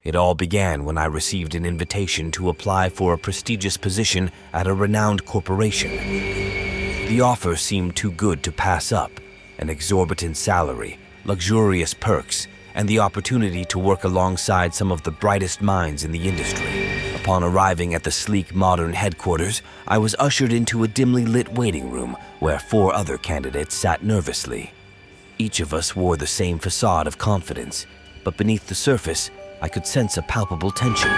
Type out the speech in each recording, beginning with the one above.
It all began when I received an invitation to apply for a prestigious position at a renowned corporation. The offer seemed too good to pass up: an exorbitant salary, luxurious perks, and the opportunity to work alongside some of the brightest minds in the industry. Upon arriving at the sleek, modern headquarters, I was ushered into a dimly lit waiting room where 4 other candidates sat nervously. Each of us wore the same facade of confidence, but beneath the surface, I could sense a palpable tension.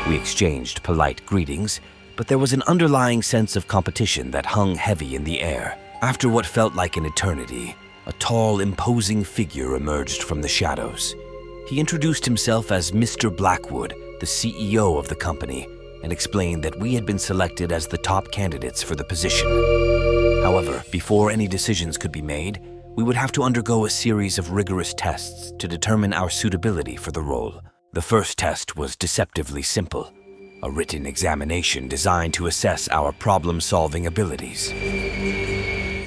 We exchanged polite greetings, but there was an underlying sense of competition that hung heavy in the air. After what felt like an eternity, a tall, imposing figure emerged from the shadows. He introduced himself as Mr. Blackwood, the CEO of the company, and explained that we had been selected as the top candidates for the position. However, before any decisions could be made, we would have to undergo a series of rigorous tests to determine our suitability for the role. The first test was deceptively simple: a written examination designed to assess our problem-solving abilities.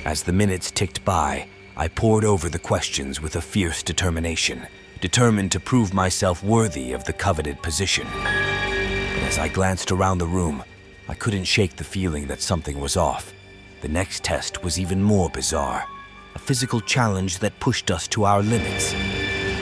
As the minutes ticked by, I pored over the questions with a fierce determination, determined to prove myself worthy of the coveted position. But as I glanced around the room, I couldn't shake the feeling that something was off. The next test was even more bizarre: a physical challenge that pushed us to our limits.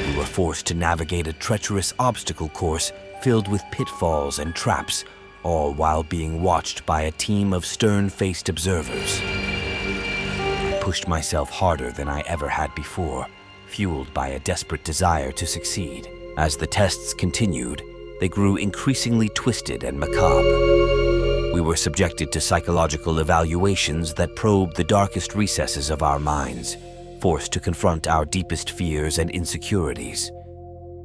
We were forced to navigate a treacherous obstacle course filled with pitfalls and traps, all while being watched by a team of stern-faced observers. I pushed myself harder than I ever had before, fueled by a desperate desire to succeed. As the tests continued, they grew increasingly twisted and macabre. We were subjected to psychological evaluations that probed the darkest recesses of our minds, forced to confront our deepest fears and insecurities.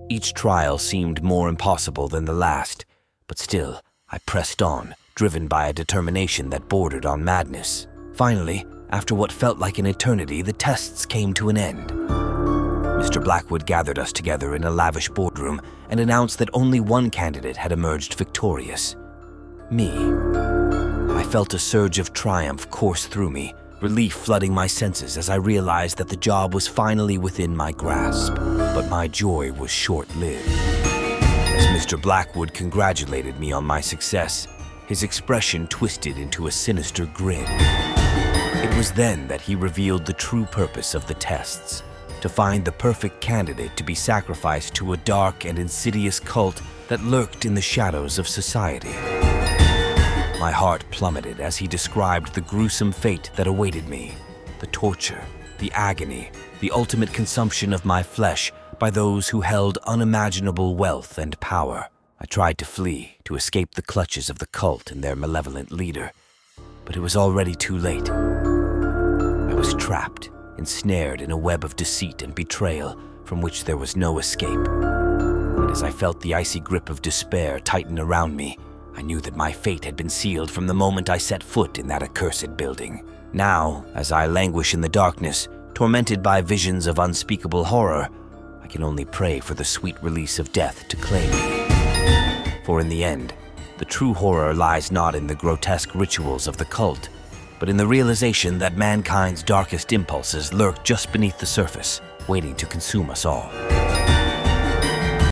Each trial seemed more impossible than the last, but still, I pressed on, driven by a determination that bordered on madness. Finally, after what felt like an eternity, the tests came to an end. Mr. Blackwood gathered us together in a lavish boardroom and announced that only one candidate had emerged victorious: me. I felt a surge of triumph course through me, relief flooding my senses as I realized that the job was finally within my grasp. But my joy was short-lived. As Mr. Blackwood congratulated me on my success, his expression twisted into a sinister grin. It was then that he revealed the true purpose of the tests: to find the perfect candidate to be sacrificed to a dark and insidious cult that lurked in the shadows of society. My heart plummeted as he described the gruesome fate that awaited me: the torture, the agony, the ultimate consumption of my flesh by those who held unimaginable wealth and power. I tried to flee, to escape the clutches of the cult and their malevolent leader, but it was already too late. I was trapped, ensnared in a web of deceit and betrayal from which there was no escape. And as I felt the icy grip of despair tighten around me, I knew that my fate had been sealed from the moment I set foot in that accursed building. Now, as I languish in the darkness, tormented by visions of unspeakable horror, I can only pray for the sweet release of death to claim me. For in the end, the true horror lies not in the grotesque rituals of the cult, but in the realization that mankind's darkest impulses lurk just beneath the surface, waiting to consume us all.